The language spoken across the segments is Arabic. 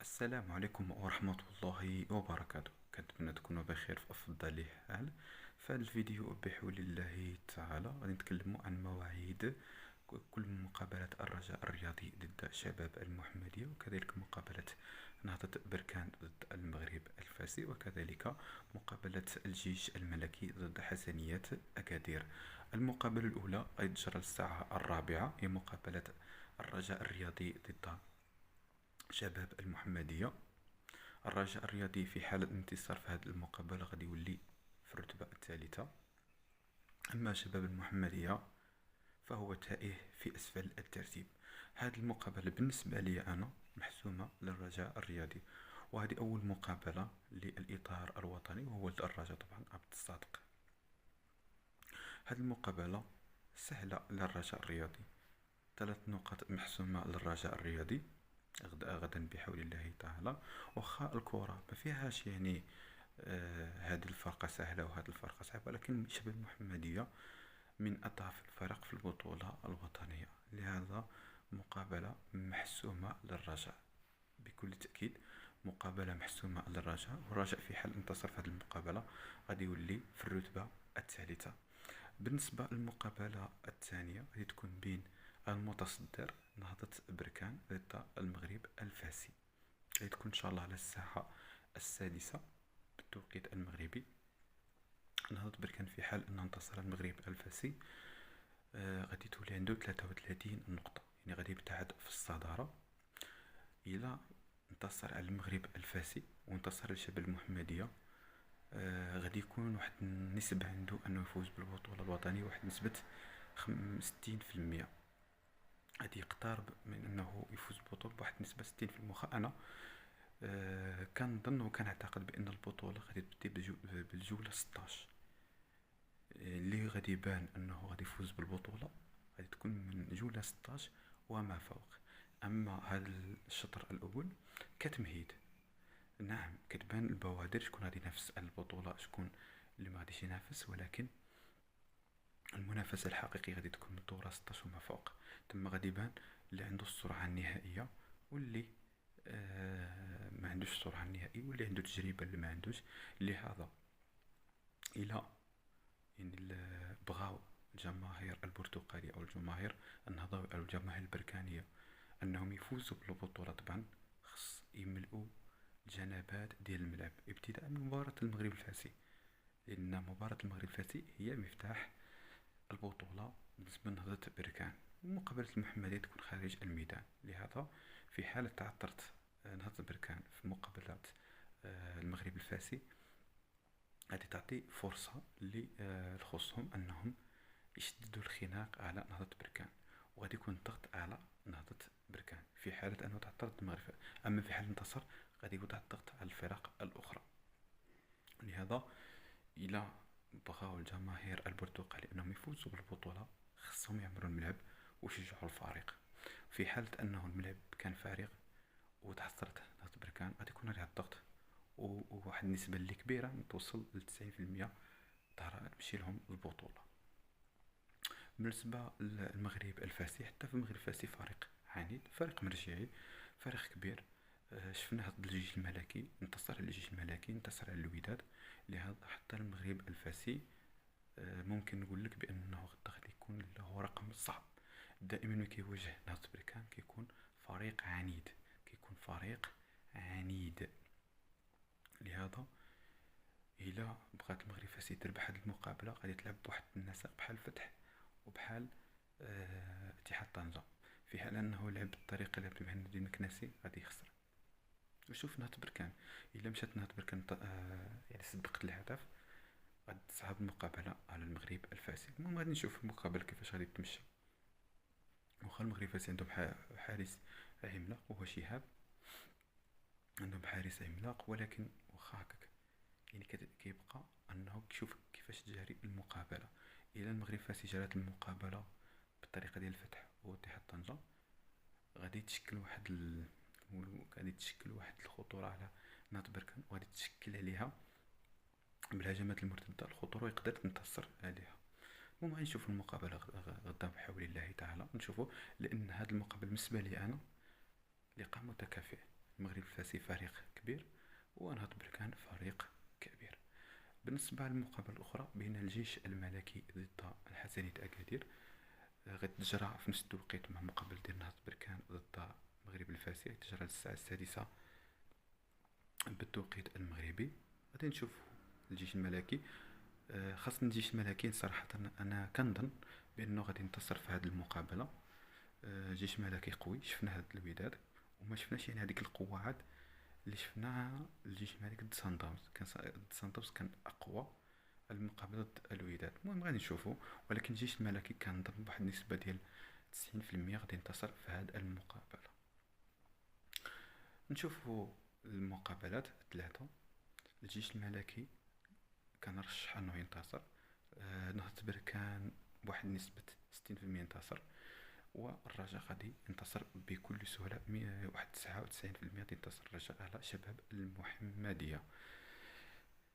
السلام عليكم ورحمة الله وبركاته. كنتمنى تكونوا بخير في أفضل حال. في هذا الفيديو بحول الله تعالى غادي نتكلموا عن مواعيد كل مقابلات الرجاء الرياضي ضد شباب المحمدية، وكذلك مقابلة نهضة بركان ضد المغرب الفاسي، وكذلك مقابلة الجيش الملكي ضد حسنيات أكادير. المقابلة الأولى غادي تجرى الساعة 4، هي مقابلة الرجاء الرياضي ضد شباب المحمدية. الرجاء الرياضي في حالة انتصار في هذه المقابلة غادي يولي في الرتبة الثالثة، أما شباب المحمدية فهو تائه في أسفل الترتيب. هذه المقابلة بالنسبة لي أنا محسومة للرجاء الرياضي، وهذه أول مقابلة للإطار الوطني وهو الرجاء طبعا عبد الصادق. هذه المقابلة سهلة للرجاء الرياضي، 3 نقط محسومة للرجاء الرياضي غدا بحول الله تعالى. واخا الكرة ما فيهاش يعني هذه الفرقة سهلة وهذه الفرقة صعبة، ولكن شباب المحمدية من أضعف الفرق في البطولة الوطنية، لهذا مقابلة محسومة للرجاء بكل تأكيد. مقابلة محسومة للرجاء، والرجاء في حال انتصر في هذه المقابلة غادي يولي في الرتبة الثالثة. بالنسبة للمقابلة الثانية غادي تكون بين المتصدر نهضة بركان ضد المغرب الفاسي، غادي تكون إن شاء الله على الساعة 6 بالتوقيت المغربي. نهضة بركان في حال أن انتصر المغرب الفاسي غادي تولي عنده 33 نقطة، يعني غادي يبتعد في الصدارة. إلى انتصر على المغرب الفاسي وانتصر لشباب المحمدية غادي يكون واحد النسبة عنده أنه يفوز بالبطولة الوطنية، واحد نسبة 60%. غادي يقترب من أنه يفوز بالبطولة بواحد نسبة 60%. واخا أنا كنظن وكنعتقد بأن البطولة غادي تبدي بالجولة 16، اللي غادي يبان أنه غادي يفوز بالبطولة غادي تكون من جولة 16 وما فوق. أما هذا الشطر الأول كتمهيد، نعم كتبان البوادر شكون غادي ينافس على البطولة شكون اللي ما غاديش ينافس، ولكن المنافسة الحقيقية غادي تكون من الدورة 16 وما فوق. تما غادي يبان اللي عنده السرعة النهائية واللي ما عندوش السرعة النهائية، واللي عنده تجربة اللي ما عندوش. لهذا إلى يعني بغاو الجماهير البرتقالية أو الجماهير النهضوية أو الجماهير البركانية أنهم يفوزوا بالبطولة، طبعا خص يملؤوا الجنبات ديال الملعب ابتداء من مباراة المغرب الفاسي، لأن مباراة المغرب الفاسي هي مفتاح البطولة بالنسبة لنهضة بركان، ومقابلة المحمدية تكون خارج الميدان. لهذا في حالة تعثرت نهضة بركان في مقابلة المغرب الفاسي غادي تعطي فرصة للخصوم أنهم يشددوا الخناق على نهضة بركان، وغادي يكون الضغط على نهضة بركان في حالة أنه تعثرت المغرب. أما في حال انتصر غادي يوضع الضغط على الفرق الأخرى. لهذا إلى بغاو الجماهير البرتقالية أنهم يفوزوا بالبطولة خصهم يعمروا الملعب ويشجعوا الفريق. في حالة أنه الملعب كان فارغ وتعثرت نهضة بركان غادي يكون عليها الضغط، وواحد النسبة اللي كبيرة توصل ل90% تمشي لهم البطولة. بالنسبة للمغرب الفاسي، حتى في المغرب الفاسي فريق عنيد، فريق مرجعي، فريق كبير. شفنا هاد الجيش الملكي انتصر على الجيش الملكي، انتصر على الوداد. لهذا حتى المغرب الفاسي ممكن نقول لك بانه غدا غادي يكون له رقم صعب. دائما ما كيواجه نهضة بركان كيكون فريق عنيد، كيكون فريق عنيد. لهذا إلا بغات المغرب الفاسي تربح هاد المقابلة غادي تلعب بواحد النسق بحال فتح وبحال اتحاد طنجة. في حال انه لعب بالطريقه اللي لعب بها النادي المكنسي غادي يخسر. وشوف نهضة بركان، الا مشات نهضة بركان يعني سبقت الهدف غادي تصعب المقابله على المغرب الفاسي. المهم غادي نشوف المقابله كيفاش غادي تمشي. واخا المغرب الفاسي عندهم حارس عملاق وهو شهاب، عندهم حارس عملاق، ولكن واخا هكاك يعني كيبقى انه تشوف كيفاش تجاري المقابله. الى المغرب الفاسي جرات المقابله بالطريقه ديال الفتح واتحاد طنجة غادي تشكل غادي تشكل واحد الخطوره على نهضة بركان، وغادي تشكل عليها بالهجمات المرتده الخطوره ويقدر تنتصر عليها. المهم غنشوف المقابله غدا بحول الله تعالى نشوفوا، لان هذا المقابل بالنسبه لي انا لقاء متكافئ. المغرب الفاسي فريق كبير ونهضة بركان فريق كبير. بالنسبة للمقابلة الأخرى بين الجيش الملكي ضد الحسنية أكادير، غتجرى في نفس التوقيت مع مقابلة ديال نهضة بركان ضد المغرب الفاسي، غتجرى الساعة السادسة بالتوقيت المغربي. غادي نشوف الجيش الملكي. خاصة الجيش الملكي صراحة أنا كنظن بأنه غادي ينتصر في هذه المقابلة. جيش ملكي قوي، شفنا هاد الوداد وما شفناش يعني هذيك القوة عاد اللي شفناها الجيش الملكي ضد سان داونز. ضد سان داونز كان أقوى المقابلة ضد الوداد. المهم غادي نشوفو، ولكن الجيش الملكي كنظن بواحد النسبة ديال 90% غادي ينتصر في هاد المقابلة. نشوفو المقابلات الثلاثة. الجيش الملكي كنرشح انه ينتصر. نهضة بركان بواحد نسبة 60% ينتصر، والرجاء غادي ينتصر بكل سهولة. واحد 99% غادي ينتصر الرجاء على شباب المحمدية.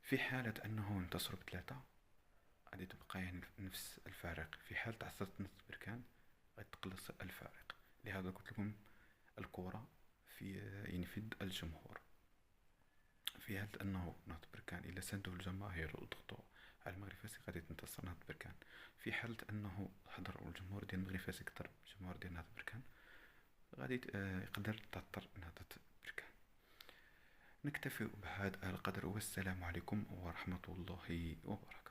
في حالة انه انتصروا بثلاثة غادي تبقى يعني نفس الفارق. في حالة تعثرت نهضة بركان غادي تقلص الفارق. لهذا قلت لكم الكرة في يعني في يد الجمهور. في حالة أنه نهضة بركان إلا ساندوه الجماهير وضغطوا على المغرب الفاسي غادي تنتصر نهضة بركان. في حالة أنه حضر الجمهور ديال المغرب الفاسي كثر الجمهور ديال نهضة بركان غادي يقدر تعطر نهضة بركان. نكتفي بهذا القدر، والسلام عليكم ورحمة الله وبركاته.